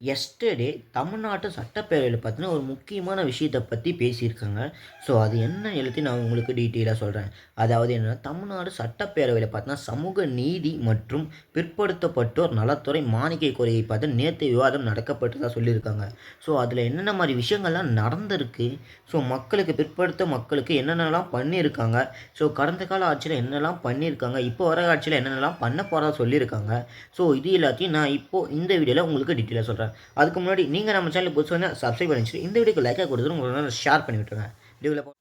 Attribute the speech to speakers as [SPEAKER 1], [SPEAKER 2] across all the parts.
[SPEAKER 1] Yesterday தமிழ்நாட்டு சட்டப்பேரவையில பார்த்தீங்கன்னா, ஒரு முக்கியமான விஷயத்த பத்தி பேசியிருக்காங்க. ஸோ, அது என்ன எல்லாத்தையும் நான் உங்களுக்கு டீட்டெயிலா சொல்றேன். அதாவது என்னன்னா, தமிழ்நாடு சட்டப்பேரவையில பார்த்தீங்கன்னா, சமூக நீதி மற்றும் பிற்படுத்தப்பட்டோர் நலத்துறை மானிய கோரிக்கை பார்த்து நேத்து விவாதம் நடக்கப்பட்டதா சொல்லியிருக்காங்க. ஸோ, அதில என்னென்ன மாரி விஷயங்கள்லாம் நடந்திருக்கு. ஸோ, மக்களுக்கு என்னென்னலாம் பண்ணியிருக்காங்க. ஸோ, கடந்த கால ஆட்சியில என்னலாம் பண்ணியிருக்காங்க. இப்போ வர ஆட்சியில என்னென்னலாம் பண்ண போறதா சொல்லியிருக்காங்க. ஸோ, இது எல்லாத்தையும் நான் இப்போ இந்த வீடியோல உங்களுக்கு டீட்டெயிலா சொல்றேன். அதுக்கு முன்னாடி நீங்க நம்ம சேனலுக்கு புதுசா வந்தா சப்ஸ்கிரைப் பண்ணி வச்சுட்டு, இந்த வீடியோக்கு லைக்கா குடுத்துட்டு உங்க ஷேர் பண்ணி விட்டுருங்க. வீடியோக்குள்ள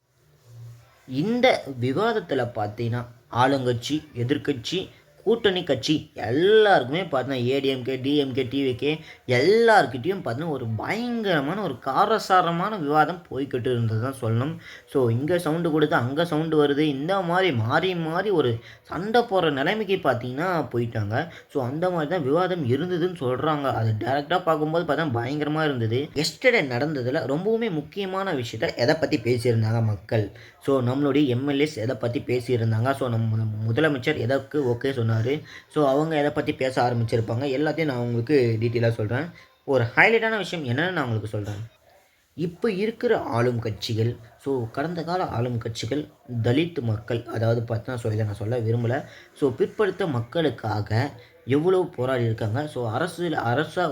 [SPEAKER 1] இந்த விவாதத்தில பார்த்தீங்கன்னா, ஆளுங்கட்சி, எதிர்க்கட்சி, கூட்டணி கட்சி எல்லாருக்குமே பார்த்தீங்கன்னா, ஏடிஎம்கே, டிஎம்கே, டிவிகே எல்லார்கிட்டயும் பார்த்தீங்கன்னா, ஒரு பயங்கரமான ஒரு காரசாரமான விவாதம் போய்க்கிட்டு இருந்தது தான் சொல்லணும். ஸோ, இங்க சவுண்டு குடுத்து, அங்க சவுண்டு வருது. இந்த மாரி மாறி, மாறி ஒரு சண்ட போடுற நிலைமைக்கு பார்த்தீங்கன்னா போயிட்டாங்க. ஸோ, அந்த மாரி தான் விவாதம் இருந்ததுன்னு சொல்றாங்க. அது டைரக்ட்டா பார்க்கும்போது பார்த்தா பயங்கரமா இருந்தது. எஸ்டர்டே நடந்ததுல ரொம்பவுமே முக்கியமான விஷயத்த எத பத்தி பேசியிருந்தாங்க மக்கள். ஸோ, நம்மளுடைய எம்எல்ஏஸ் எத பத்தி பேசியிருந்தாங்க. ஸோ, நம்ம முதலமைச்சர் எதற்கு ஓகே சொன்னாரு. ஸோ, அவங்க எத பத்தி பேச ஆரம்பிச்சிருப்பாங்க. எல்லாத்தையும் நான் உங்களுக்கு டீட்டெயிலா சொல்றேன். ஒரு ஹைலைட்டான விஷயம் என்னன்னு நான் உங்களுக்கு சொல்றேன். இப்ப இருக்கிற ஆளும் கட்சிகள், ஸோ கடந்த கால ஆளும் கட்சிகள் தலித் மக்கள், அதாவது பார்த்தீங்கன்னா, ஸோ இத நான் சொல்ல விரும்பல. ஸோ பிற்படுத்த மக்களுக்காக எவ்வளோ போராடி இருக்காங்க. ஸோ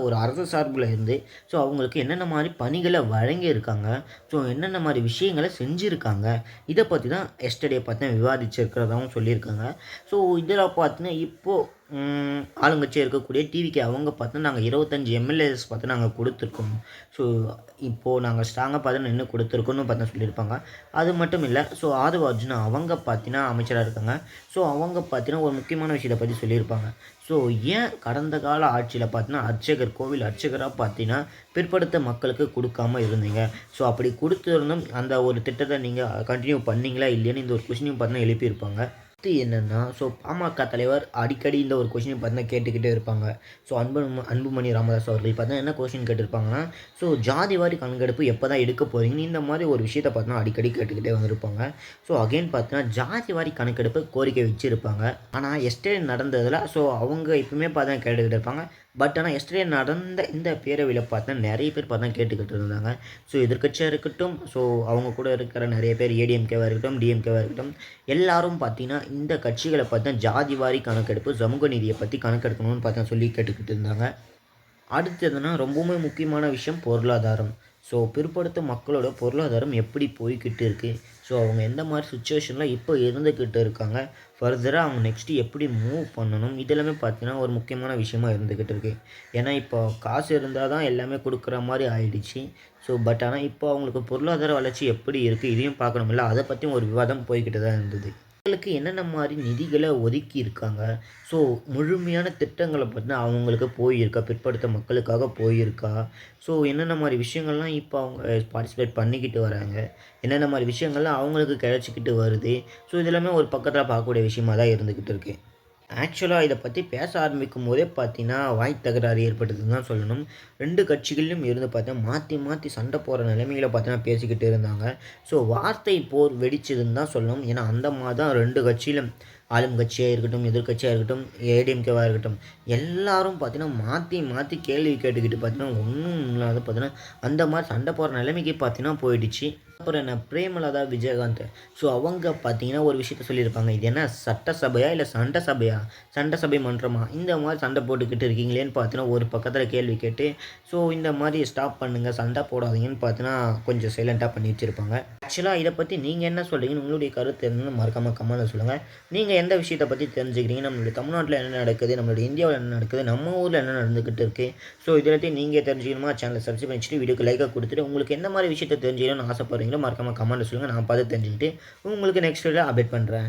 [SPEAKER 1] ஒரு அரசு சார்புல இருந்து, ஸோ அவங்களுக்கு என்னென்ன மாரி பணிகள வழங்கியிருக்காங்க. ஸோ என்னென்ன மாரி விஷயங்கள செஞ்சிருக்காங்க. இத பத்தி தான் எஸ்டர்டே பார்த்தீங்கன்னா விவாதிச்சிருக்கிறதாவும் சொல்லியிருக்காங்க. ஸோ இதில பார்த்தீங்கன்னா, இப்போ ஆளுங்கட்சியா இருக்கக்கூடிய டிவிகே அவங்க பார்த்தீங்கன்னா, நாங்க 25 எம்எல்ஏஸ் பார்த்து நாங்க குடுத்துருக்கோம். ஸோ இப்போ நாங்க ஸ்ட்ராங்கா பார்த்தீங்கன்னா நின்னு குடுத்துருக்கோம்னு பார்த்தீங்கன்னா சொல்லியிருப்பாங்க. அது மட்டும் இல்ல. ஸோ ஆதவ அர்ஜுனா அவங்க பார்த்தீங்கன்னா அமைச்சரா இருக்காங்க. ஸோ அவங்க பார்த்தீங்கன்னா ஒரு முக்கியமான விஷயத்த பத்தி சொல்லியிருப்பாங்க. ஸோ ஏன் கடந்த கால ஆட்சியில பார்த்தீங்கன்னா, கோவில் அர்ச்சகரா பார்த்தீங்கன்னா, பிற்படுத்த மக்களுக்கு குடுக்காம இருந்தீங்க? ஸோ அப்படி குடுத்திருந்தும் அந்த ஒரு திட்டத்த நீங்க கன்டின்யூ பண்ணீங்களா? இல்லையான்னு இந்த ஒரு கொஸ்டினையும் பார்த்தீங்கன்னா எழுப்பியிருப்பாங்க. அடுத்து என்னன்னா, ஸோ பாமக தலைவர் அடிக்கடி இந்த ஒரு கொஸ்டின் பார்த்தீங்கன்னா கேட்டுக்கிட்டே இருப்பாங்க. ஸோ அன்புமணி ராமதாஸ் அவர்கள் பார்த்தீங்கன்னா என்ன கொஸ்டின் கேட்டிருப்பாங்கன்னா, ஸோ ஜாதிவாரி கணக்கெடுப்பு எப்போ தான் எடுக்க போறீங்கன்னு இந்த மாதிரி ஒரு விஷயத்த பார்த்தீங்கன்னா அடிக்கடி கேட்டுக்கிட்டே வந்திருப்பாங்க. ஸோ அகைன் பார்த்தீங்கன்னா ஜாதிவாரி கணக்கெடுப்பு கோரிக்கை வச்சிருப்பாங்க. ஆனால் எஸ்டர்டே நடந்ததில ஸோ அவங்க எப்பவுமே பார்த்தீங்கன்னா கேட்டுக்கிட்டு இருப்பாங்க. பட் ஆனால் எஸ்டர்டே நடந்த இந்த பேரவையில பார்த்தீங்கன்னா நிறைய பேர் பார்த்தீங்கன்னா கேட்டுக்கிட்டு இருந்தாங்க. ஸோ எதிர்க்கட்சியா இருக்கட்டும், ஸோ அவங்க கூட இருக்கிற நிறைய பேர் ஏடிஎம்கேவா இருக்கட்டும், டிஎம்கேவா இருக்கட்டும், எல்லாரும் பார்த்தீங்கன்னா இந்த கட்சிகள பார்த்தீங்கன்னா ஜாதிவாரி கணக்கெடுப்பு, சமூக நீதிய பத்தி கணக்கெடுக்கணும்னு பார்த்தீங்கன்னா சொல்லி கேட்டுக்கிட்டு இருந்தாங்க. அடுத்ததுன்னா ரொம்பவுமே முக்கியமான விஷயம் பொருளாதாரம். ஸோ பிற்படுத்த மக்களோட பொருளாதாரம் எப்படி போய்க்கிட்டு இருக்கு? ஸோ அவங்க எந்த மாரி சிச்சுவேஷன்ல இப்போ இருந்துக்கிட்டு இருக்காங்க? ஃபர்தரா அவங்க நெக்ஸ்ட்டு எப்படி மூவ் பண்ணணும்? இது எல்லாமே பார்த்தீங்கன்னா ஒரு முக்கியமான விஷயமா இருந்துக்கிட்டு இருக்கு. ஏன்னா இப்போ காசு இருந்தா தான் எல்லாமே குடுக்குற மாரி ஆயிடுச்சு. ஸோ பட் ஆனா இப்போ அவங்களுக்கு பொருளாதார வளர்ச்சி எப்படி இருக்கு? இதையும் பார்க்கணும்ல. அத பத்தியும் ஒரு விவாதம் போய்க்கிட்டு தான் இருந்தது. மக்களுக்கு என்னென்ன மாரி நிதிகள ஒதுக்கி இருக்காங்க. ஸோ முழுமையான திட்டங்கள பார்த்தீங்கன்னா அவங்களுக்கு போயிருக்கா? பிற்படுத்த மக்களுக்காக போயிருக்கா? ஸோ என்னென்ன மாரி விஷயங்கள்லாம் இப்போ அவங்க பார்ட்டிசிபேட் பண்ணிக்கிட்டு வராங்க? என்னென்ன மாரி விஷயங்கள்லாம் அவங்களுக்கு கிடைச்சுக்கிட்டு வருது? ஸோ இது எல்லாமே ஒரு பக்கத்தில பார்க்கக்கூடிய விஷயமா தான் இருந்துகிட்டு இருக்கு. ஆக்சுவலா இத பத்தி பேச ஆரம்பிக்கும்போதே பார்த்தீங்கன்னா, வாய் தகராறு ஏற்பட்டதுன்னு தான் சொல்லணும். 2 கட்சிகளிலும் இருந்து பார்த்தீங்கன்னா, மாத்தி மாத்தி சண்ட போடுற நிலைமையில பார்த்தீங்கன்னா பேசிக்கிட்டு இருந்தாங்க. ஸோ வார்த்தை போர் வெடிச்சதுன்னு தான் சொல்லணும். ஏன்னா, அந்த மாரி தான் 2 கட்சியிலும் ஆளும் கட்சியா இருக்கட்டும், எதிர்க்கட்சியா இருக்கட்டும், ஏடிஎம்கேவா இருக்கட்டும், எல்லாரும் பார்த்தீங்கன்னா மாத்தி மாத்தி கேள்வி கேட்டுக்கிட்டு பார்த்தீங்கன்னா, ஒண்ணும் இல்லாத பார்த்தீங்கன்னா, அந்த மாரி சண்ட போடுற நிலைமைக்கு பார்த்தீங்கன்னா போயிடுச்சு. அப்புறம் என்ன பிரேமலதா விஜயகாந்த். ஸோ அவங்க பார்த்தீங்கன்னா ஒரு விஷயத்த சொல்லியிருப்பாங்க. இது என்ன சட்டசபையா? இல்ல சண்ட சபையா? சண்ட சபை மன்றமா? இந்த மாரி சண்ட போட்டுக்கிட்டு இருக்கீங்களேன்னு பார்த்தீங்கன்னா, ஒரு பக்கத்தில கேள்வி கேட்டு, ஸோ இந்த மாரி ஸ்டாப் பண்ணுங்க, சண்ட போடாதீங்கன்னு பார்த்தீங்கன்னா, கொஞ்சம் சைலன்ட்டா பண்ணி வச்சிருப்பாங்க. ஆக்சுவலா இத பத்தி நீங்க என்ன சொல்றீங்கன்னு உங்களுடைய கருத்து என்னன்னு மறக்காம கமெண்ட்ல சொல்லுங்க. நீங்க எந்த விஷயத்த பத்தி தெரிஞ்சுக்கிறீங்க? நம்மளுடைய தமிழ்நாட்டுல என்ன நடக்குது? நம்மளுடைய இந்தியாவுல என்ன நடக்குது? நம்ம ஊர்ல என்ன நடந்துகிட்டு இருக்கு? ஸோ இது எல்லாத்தையும் நீங்க தெரிஞ்சுக்கணுமா? சேனல சப்ஸ்கிரைப் பண்ணி வச்சுட்டு வீடியோக்கு லைக்கா குடுத்துட்டு, உங்களுக்கு எந்த மாரி விஷயத்த தெரிஞ்சுக்கணும்னு ஆசைப்படுறீங்களோ மறக்காம கமெண்ட்ல சொல்லுங்க. நான் பார்த்து தெரிஞ்சுக்கிட்டு உங்களுக்கு நெக்ஸ்ட் வீடியோல அப்டேட் பண்றேன்.